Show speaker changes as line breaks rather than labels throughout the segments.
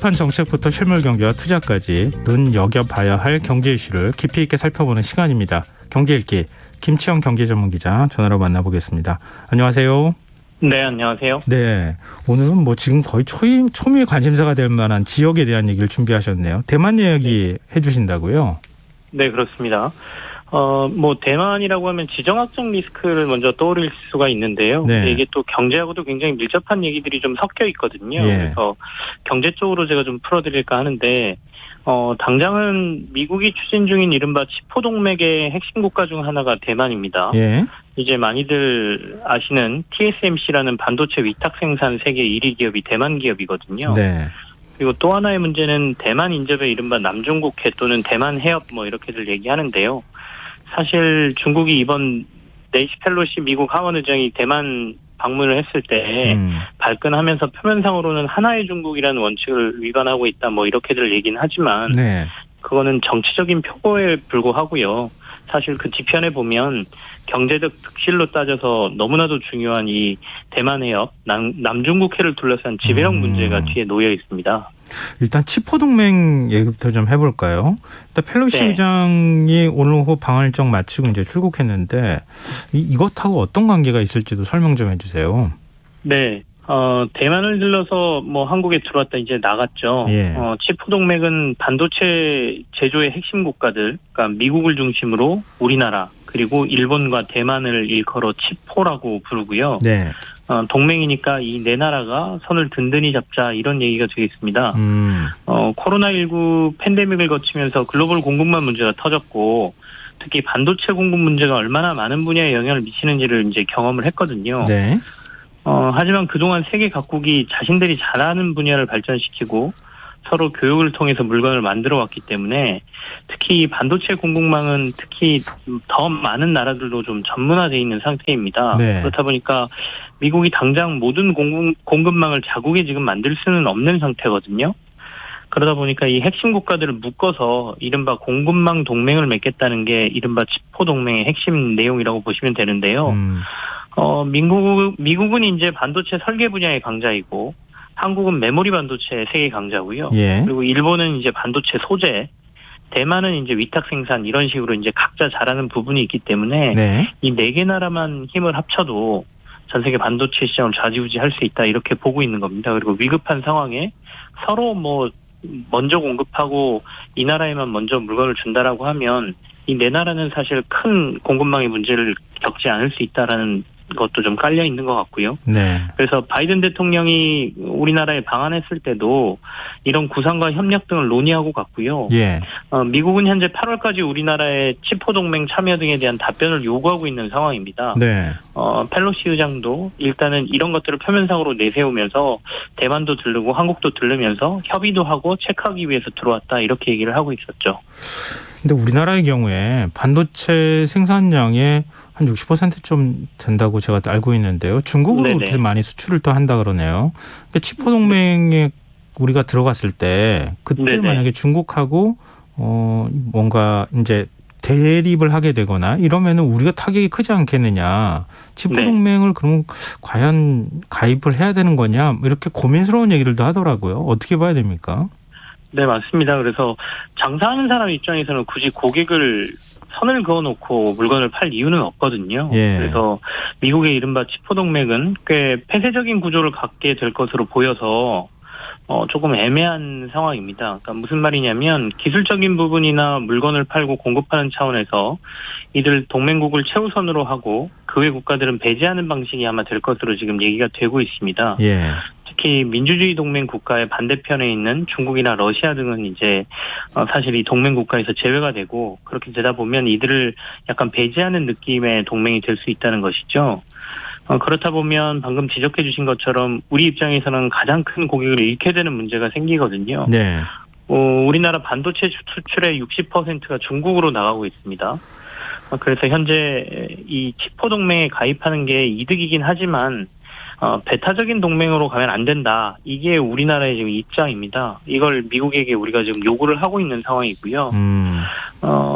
복잡한 정책부터 실물 경제와 투자까지 눈여겨봐야 할 경제 이슈를 깊이 있게 살펴보는 시간입니다. 경제 읽기 김치영 경제전문기자 전화로 만나보겠습니다. 안녕하세요.
네, 안녕하세요.
네, 오늘은 지금 거의 초미의 관심사가 될 만한 지역에 대한 얘기를 준비하셨네요. 대만 이야기 해주신다고요?
네, 그렇습니다. 대만이라고 하면 지정학적 리스크를 먼저 떠올릴 수가 있는데요.
네.
이게 또 경제하고도 굉장히 밀접한 얘기들이 좀 섞여 있거든요.
예.
그래서 경제 쪽으로 제가 좀 풀어드릴까 하는데, 당장은 미국이 추진 중인 이른바 치포동맥의 핵심 국가 중 하나가 대만입니다.
예.
이제 많이들 아시는 TSMC라는 반도체 위탁 생산 세계 1위 기업이 대만 기업이거든요.
네.
그리고 또 하나의 문제는 대만 인접의 이른바 남중국해 또는 대만 해협 이렇게들 얘기하는데요. 사실 중국이 이번 낸시 펠로시 미국 하원 의장이 대만 방문을 했을 때 발끈하면서 표면상으로는 하나의 중국이라는 원칙을 위반하고 있다 이렇게들 얘기는 하지만
네.
그거는 정치적인 표고에 불과하고요. 사실 그 뒤편에 보면 경제적 득실로 따져서 너무나도 중요한 이 대만 해협, 남중국해를 둘러싼 지배력 문제가 뒤에 놓여 있습니다.
일단 치포동맹 얘기부터 좀 해볼까요? 일단 펠로시
네.
의장이 오늘 오후 방한 일정 마치고 이제 출국했는데 이것하고 어떤 관계가 있을지도 설명 좀 해주세요.
네. 대만을 들러서 한국에 들어왔다 이제 나갔죠.
예.
치포동맹은 반도체 제조의 핵심 국가들, 그러니까 미국을 중심으로 우리나라 그리고 일본과 대만을 일컬어 치포라고 부르고요.
네.
동맹이니까 이 네 나라가 손을 든든히 잡자 이런 얘기가 되겠습니다. 코로나19 팬데믹을 거치면서 글로벌 공급망 문제가 터졌고 특히 반도체 공급 문제가 얼마나 많은 분야에 영향을 미치는지를 이제 경험을 했거든요.
네.
하지만 그동안 세계 각국이 자신들이 잘하는 분야를 발전시키고 서로 교육을 통해서 물건을 만들어 왔기 때문에 특히 반도체 공급망은 특히 더 많은 나라들도 좀 전문화되어 있는 상태입니다.
네.
그렇다 보니까 미국이 당장 모든 공급망을 자국에 지금 만들 수는 없는 상태거든요. 그러다 보니까 이 핵심 국가들을 묶어서 이른바 공급망 동맹을 맺겠다는 게 이른바 치포 동맹의 핵심 내용이라고 보시면 되는데요. 미국은 이제 반도체 설계 분야의 강자이고 한국은 메모리 반도체 세계 강자고요.
예.
그리고 일본은 이제 반도체 소재, 대만은 이제 위탁 생산 이런 식으로 이제 각자 잘하는 부분이 있기 때문에
네.
이 네 개 나라만 힘을 합쳐도 전 세계 반도체 시장을 좌지우지할 수 있다 이렇게 보고 있는 겁니다. 그리고 위급한 상황에 서로 먼저 공급하고 이 나라에만 먼저 물건을 준다라고 하면 이 네 나라는 사실 큰 공급망의 문제를 겪지 않을 수 있다라는 것도 좀 깔려 있는 것 같고요.
네.
그래서 바이든 대통령이 우리나라에 방한했을 때도 이런 구상과 협력 등을 논의하고 갔고요.
예.
미국은 현재 8월까지 우리나라의 치포 동맹 참여 등에 대한 답변을 요구하고 있는 상황입니다.
네.
펠로시 의장도 일단은 이런 것들을 표면상으로 내세우면서 대만도 들르고 한국도 들르면서 협의도 하고 체크하기 위해서 들어왔다 이렇게 얘기를 하고 있었죠.
근데 우리나라의 경우에 반도체 생산량의 한 60%좀 된다고 제가 알고 있는데요. 중국으로
네네.
그렇게 많이 수출을 또 한다 그러네요. 근데 치포 동맹에 우리가 들어갔을 때 그때
네네.
만약에 중국하고 뭔가 이제 대립을 하게 되거나 이러면은 우리가 타격이 크지 않겠느냐. 치포
네.
동맹을 그럼 과연 가입을 해야 되는 거냐. 이렇게 고민스러운 얘기들도 하더라고요. 어떻게 봐야 됩니까?
네, 맞습니다. 그래서 장사하는 사람 입장에서는 굳이 고객을 선을 그어놓고 물건을 팔 이유는 없거든요.
예.
그래서 미국의 이른바 치포동맹은 꽤 폐쇄적인 구조를 갖게 될 것으로 보여서 조금 애매한 상황입니다. 그러니까 무슨 말이냐면 기술적인 부분이나 물건을 팔고 공급하는 차원에서 이들 동맹국을 최우선으로 하고 그 외 국가들은 배제하는 방식이 아마 될 것으로 지금 얘기가 되고 있습니다.
예.
특히 민주주의 동맹 국가의 반대편에 있는 중국이나 러시아 등은 이제 사실 이 동맹 국가에서 제외가 되고 그렇게 되다 보면 이들을 약간 배제하는 느낌의 동맹이 될 수 있다는 것이죠. 그렇다 보면 방금 지적해 주신 것처럼 우리 입장에서는 가장 큰 고객을 잃게 되는 문제가 생기거든요.
네.
우리나라 반도체 수출의 60%가 중국으로 나가고 있습니다. 그래서 현재 이 치포 동맹에 가입하는 게 이득이긴 하지만 배타적인 동맹으로 가면 안 된다. 이게 우리나라의 지금 입장입니다. 이걸 미국에게 우리가 지금 요구를 하고 있는 상황이고요.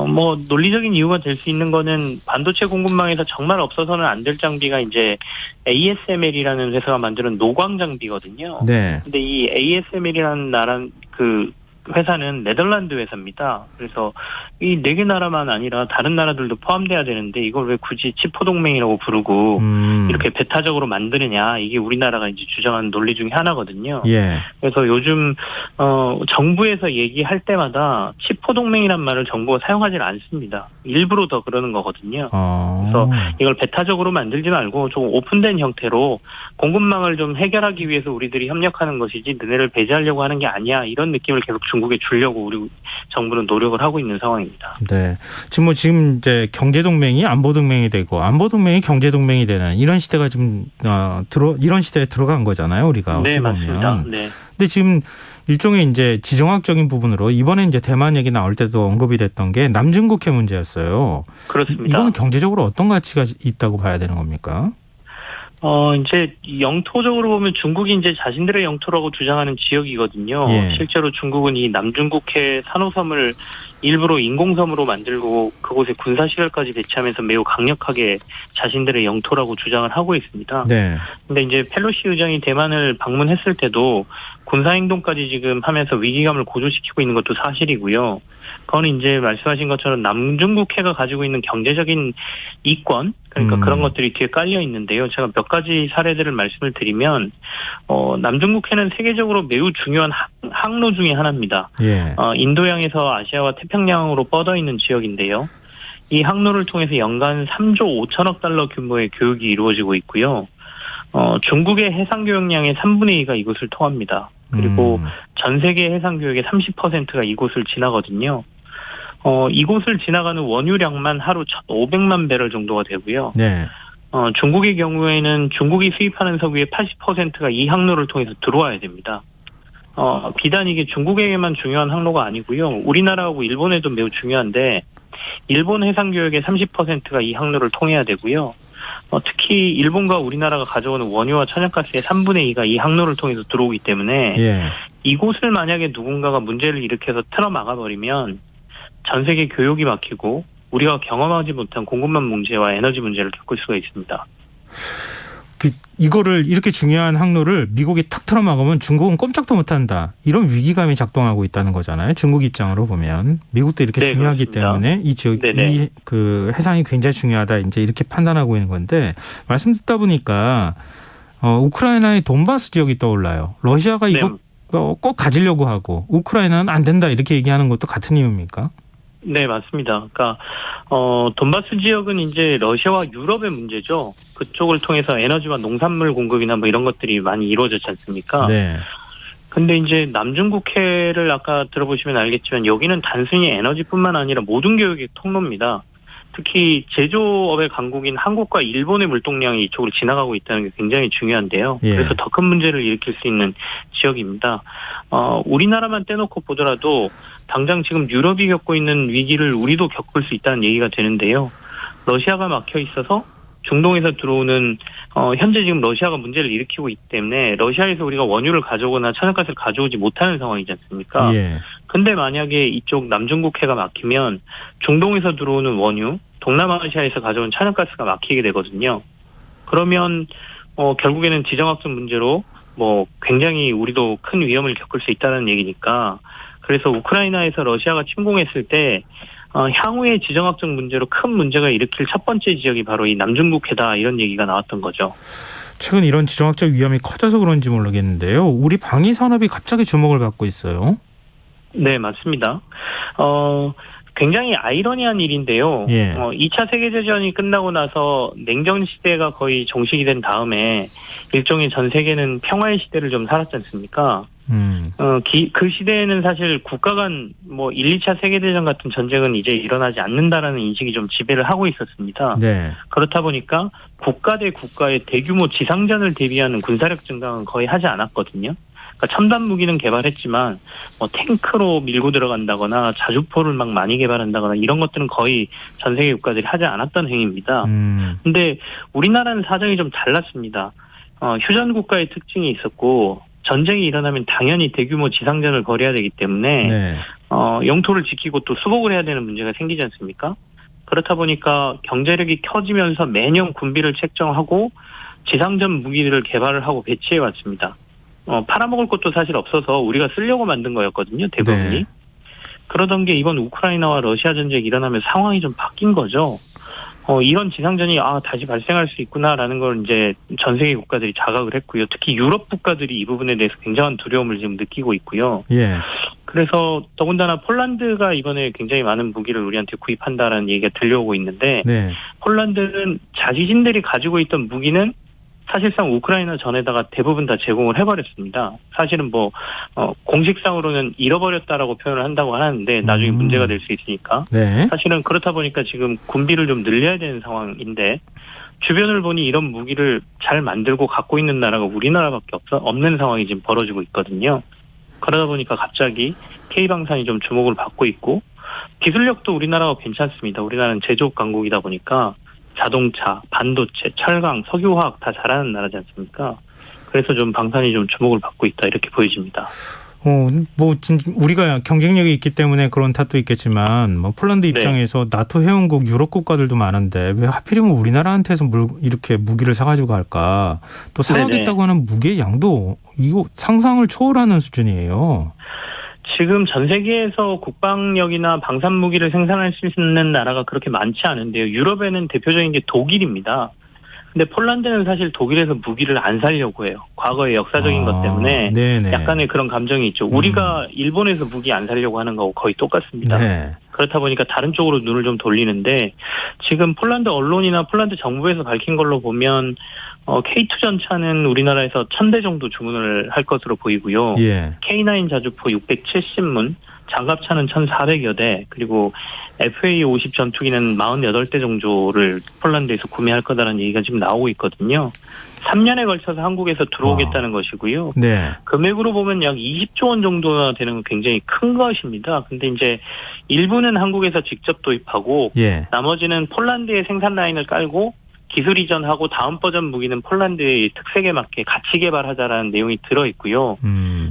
뭐 논리적인 이유가 될 수 있는 거는 반도체 공급망에서 정말 없어서는 안 될 장비가 이제 ASML이라는 회사가 만드는 노광 장비거든요.
네.
근데 이 ASML이라는 회사는 네덜란드 회사입니다. 그래서 이 4개 나라만 아니라 다른 나라들도 포함돼야 되는데 이걸 왜 굳이 치포동맹이라고 부르고 이렇게 배타적으로 만드느냐, 이게 우리나라가 이제 주장하는 논리 중에 하나거든요.
예.
그래서 요즘 정부에서 얘기할 때마다 치포동맹이란 말을 정부가 사용하지 않습니다. 일부러 더 그러는 거거든요. 그래서 이걸 배타적으로 만들지 말고 좀 오픈된 형태로 공급망을 좀 해결하기 위해서 우리들이 협력하는 것이지 너네를 배제하려고 하는 게 아니야, 이런 느낌을 계속 중국에 주려고 우리 정부는 노력을 하고 있는 상황입니다.
네. 지금 이제 경제 동맹이 안보 동맹이 되고 안보 동맹이 경제 동맹이 되는 이런 시대가 좀 이런 시대에 들어간 거잖아요, 우리가.
네,
어찌 보면.
맞습니다. 네.
근데 지금 일종의 이제 지정학적인 부분으로 이번에 이제 대만 얘기 나올 때도 언급이 됐던 게 남중국해 문제였어요.
그렇습니다.
이거는 경제적으로 어떤 가치가 있다고 봐야 되는 겁니까?
이제 영토적으로 보면 중국이 이제 자신들의 영토라고 주장하는 지역이거든요.
예.
실제로 중국은 이 남중국해 산호섬을 일부러 인공섬으로 만들고 그곳에 군사시설까지 배치하면서 매우 강력하게 자신들의 영토라고 주장을 하고 있습니다.
네.
근데 이제 펠로시 의장이 대만을 방문했을 때도 군사행동까지 지금 하면서 위기감을 고조시키고 있는 것도 사실이고요. 그건 이제 말씀하신 것처럼 남중국해가 가지고 있는 경제적인 이권, 그러니까 그런 것들이 뒤에 깔려 있는데요. 제가 몇 가지 사례들을 말씀을 드리면, 남중국해는 세계적으로 매우 중요한 항로 중에 하나입니다.
예.
인도양에서 아시아와 태평양으로 뻗어 있는 지역인데요. 이 항로를 통해서 연간 3조 5천억 달러 규모의 교육이 이루어지고 있고요. 중국의 해상 교역량의 3분의 2가 이곳을 통합니다. 그리고 전 세계 해상 교역의 30%가 이곳을 지나거든요. 이곳을 지나가는 원유량만 하루 1,500만 배럴 정도가 되고요.
네.
중국의 경우에는 중국이 수입하는 석유의 80%가 이 항로를 통해서 들어와야 됩니다. 비단 이게 중국에게만 중요한 항로가 아니고요. 우리나라하고 일본에도 매우 중요한데, 일본 해상 교역의 30%가 이 항로를 통해야 되고요. 특히 일본과 우리나라가 가져오는 원유와 천연가스의 3분의 2가 이 항로를 통해서 들어오기 때문에
예.
이곳을 만약에 누군가가 문제를 일으켜서 틀어막아버리면 전 세계 교역이 막히고 우리가 경험하지 못한 공급망 문제와 에너지 문제를 겪을 수가 있습니다.
이거를 이렇게 중요한 항로를 미국이 탁 틀어막으면 중국은 꼼짝도 못한다, 이런 위기감이 작동하고 있다는 거잖아요. 중국 입장으로 보면 미국도 이렇게
네,
중요하기
그렇습니다.
때문에 이 지역, 이 그 해상이 굉장히 중요하다, 이제 이렇게 판단하고 있는 건데, 말씀 듣다 보니까 우크라이나의 돈바스 지역이 떠올라요. 러시아가 이거 꼭 가지려고 하고 우크라이나는 안 된다, 이렇게 얘기하는 것도 같은 이유입니까?
네, 맞습니다. 그러니까 돈바스 지역은 이제 러시아와 유럽의 문제죠. 그쪽을 통해서 에너지와 농산물 공급이나 뭐 이런 것들이 많이 이루어졌지 않습니까?
네.
근데 이제 남중국해를 아까 들어보시면 알겠지만 여기는 단순히 에너지뿐만 아니라 모든 교육의 통로입니다. 특히 제조업의 강국인 한국과 일본의 물동량이 이쪽으로 지나가고 있다는 게 굉장히 중요한데요.
예.
그래서 더 큰 문제를 일으킬 수 있는 지역입니다. 우리나라만 떼놓고 보더라도 당장 지금 유럽이 겪고 있는 위기를 우리도 겪을 수 있다는 얘기가 되는데요. 러시아가 막혀 있어서 중동에서 들어오는 현재 지금 러시아가 문제를 일으키고 있기 때문에 러시아에서 우리가 원유를 가져오거나 천연가스를 가져오지 못하는 상황이지 않습니까?
예.
근데 만약에 이쪽 남중국해가 막히면 중동에서 들어오는 원유, 동남아시아에서 가져온 천연가스가 막히게 되거든요. 그러면 결국에는 지정학적 문제로 뭐 굉장히 우리도 큰 위험을 겪을 수 있다는 얘기니까, 그래서 우크라이나에서 러시아가 침공했을 때 향후의 지정학적 문제로 큰 문제가 일으킬 첫 번째 지역이 바로 이 남중국해다, 이런 얘기가 나왔던 거죠.
최근 이런 지정학적 위험이 커져서 그런지 모르겠는데요. 우리 방위 산업이 갑자기 주목을 받고 있어요.
네, 맞습니다. 굉장히 아이러니한 일인데요.
예.
2차 세계대전이 끝나고 나서 냉전 시대가 거의 종식이 된 다음에 일종의 전 세계는 평화의 시대를 좀 살았지 않습니까? 그 시대에는 사실 국가 간 뭐 1, 2차 세계대전 같은 전쟁은 이제 일어나지 않는다라는 인식이 좀 지배를 하고 있었습니다.
네.
그렇다 보니까 국가 대 국가의 대규모 지상전을 대비하는 군사력 증강은 거의 하지 않았거든요. 그러니까 첨단 무기는 개발했지만 뭐 탱크로 밀고 들어간다거나 자주포를 막 많이 개발한다거나 이런 것들은 거의 전 세계 국가들이 하지 않았던 행위입니다. 근데 우리나라는 사정이 좀 달랐습니다. 휴전 국가의 특징이 있었고 전쟁이 일어나면 당연히 대규모 지상전을 벌여야 되기 때문에
네.
영토를 지키고 또 수복을 해야 되는 문제가 생기지 않습니까? 그렇다 보니까 경제력이 켜지면서 매년 군비를 책정하고 지상전 무기들을 개발을 하고 배치해 왔습니다. 팔아먹을 것도 사실 없어서 우리가 쓰려고 만든 거였거든요, 대부분이.
네.
그러던 게 이번 우크라이나와 러시아 전쟁이 일어나면 상황이 좀 바뀐 거죠. 이런 지상전이 다시 발생할 수 있구나라는 걸 이제 전 세계 국가들이 자각을 했고요. 특히 유럽 국가들이 이 부분에 대해서 굉장한 두려움을 지금 느끼고 있고요.
예.
그래서 더군다나 폴란드가 이번에 굉장히 많은 무기를 우리한테 구입한다라는 얘기가 들려오고 있는데
네.
폴란드는 자신들이 가지고 있던 무기는 사실상 우크라이나 전에다가 대부분 다 제공을 해버렸습니다. 사실은 공식상으로는 잃어버렸다라고 표현을 한다고 하는데 나중에 문제가 될 수 있으니까.
네.
사실은 그렇다 보니까 지금 군비를 좀 늘려야 되는 상황인데 주변을 보니 이런 무기를 잘 만들고 갖고 있는 나라가 우리나라밖에 없는 상황이 지금 벌어지고 있거든요. 그러다 보니까 갑자기 K방산이 좀 주목을 받고 있고 기술력도 우리나라가 괜찮습니다. 우리나라는 제조업 강국이다 보니까 자동차, 반도체, 철강, 석유화학 다 잘하는 나라지 않습니까? 그래서 좀 방산이 좀 주목을 받고 있다 이렇게 보여집니다.
우리가 경쟁력이 있기 때문에 그런 탓도 있겠지만 폴란드 입장에서 네. 나토 회원국 유럽 국가들도 많은데 왜 하필이면 우리나라한테서 이렇게 무기를 사가지고 갈까? 또 사가겠다고 하는 무기의 양도 이거 상상을 초월하는 수준이에요.
지금 전 세계에서 국방력이나 방산 무기를 생산할 수 있는 나라가 그렇게 많지 않은데요. 유럽에는 대표적인 게 독일입니다. 근데 폴란드는 사실 독일에서 무기를 안 사려고 해요. 과거의 역사적인 것 때문에 네네. 약간의 그런 감정이 있죠. 우리가 일본에서 무기 안 사려고 하는 거하고 거의 똑같습니다. 네. 그렇다 보니까 다른 쪽으로 눈을 좀 돌리는데 지금 폴란드 언론이나 폴란드 정부에서 밝힌 걸로 보면 K2 전차는 우리나라에서 1000대 정도 주문을 할 것으로 보이고요. 예. K9 자주포 670문, 장갑차는 1,400여 대, 그리고 FA-50 전투기는 48대 정도를 폴란드에서 구매할 거다라는 얘기가 지금 나오고 있거든요. 3년에 걸쳐서 한국에서 들어오겠다는 것이고요. 네. 금액으로 보면 약 20조 원 정도나 되는 굉장히 큰 것입니다. 근데 이제 일부는 한국에서 직접 도입하고 예. 나머지는 폴란드의 생산 라인을 깔고 기술 이전하고 다음 버전 무기는 폴란드의 특색에 맞게 같이 개발하자라는 내용이 들어있고요.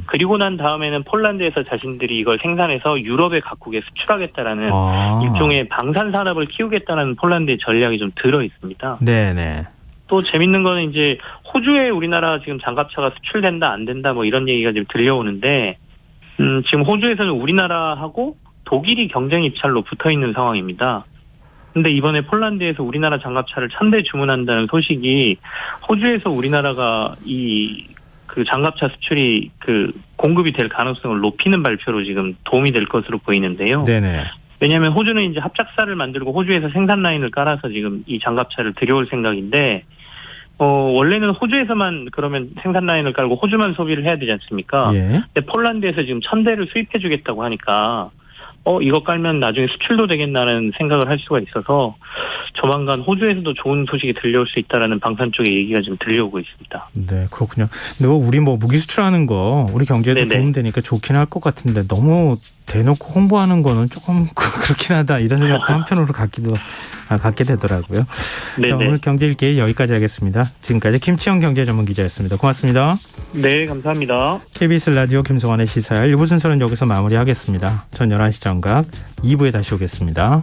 그리고 난 다음에는 폴란드에서 자신들이 이걸 생산해서 유럽의 각국에 수출하겠다라는 일종의 방산 산업을 키우겠다는 폴란드의 전략이 좀 들어있습니다. 네네. 또 재밌는 거는 이제 호주에 우리나라 지금 장갑차가 수출된다 안 된다 이런 얘기가 지금 들려오는데 지금 호주에서는 우리나라하고 독일이 경쟁 입찰로 붙어있는 상황입니다. 근데 이번에 폴란드에서 우리나라 장갑차를 1000대 주문한다는 소식이 호주에서 우리나라가 그 장갑차 수출이 공급이 될 가능성을 높이는 발표로 지금 도움이 될 것으로 보이는데요. 네네. 왜냐하면 호주는 이제 합작사를 만들고 호주에서 생산 라인을 깔아서 지금 이 장갑차를 들여올 생각인데 원래는 호주에서만 그러면 생산 라인을 깔고 호주만 소비를 해야 되지 않습니까? 예. 근데 폴란드에서 지금 1000대를 수입해 주겠다고 하니까 이거 깔면 나중에 수출도 되겠나라는 생각을 할 수가 있어서 조만간 호주에서도 좋은 소식이 들려올 수 있다라는 방산 쪽의 얘기가 지금 들려오고 있습니다.
네, 그렇군요. 근데 우리 무기 수출하는 거 우리 경제에도 도움되니까 좋긴 할 것 같은데 너무 대놓고 홍보하는 거는 조금 그렇긴 하다 이런 생각도 한편으로 갖게 되더라고요. 자, 오늘 경제일기 여기까지 하겠습니다. 지금까지 김치영 경제전문기자였습니다. 고맙습니다.
네, 감사합니다.
KBS 라디오 김성환의 시사열 1부 순서는 여기서 마무리하겠습니다. 전 11시 정각 2부에 다시 오겠습니다.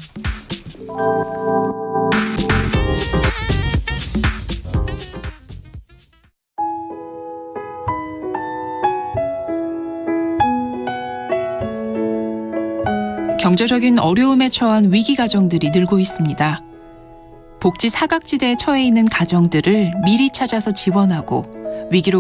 경제적인 어려움에 처한 위기 가정들이 늘고 있습니다. 복지 사각지대에 처해 있는 가정들을 미리 찾아서 지원하고 위기로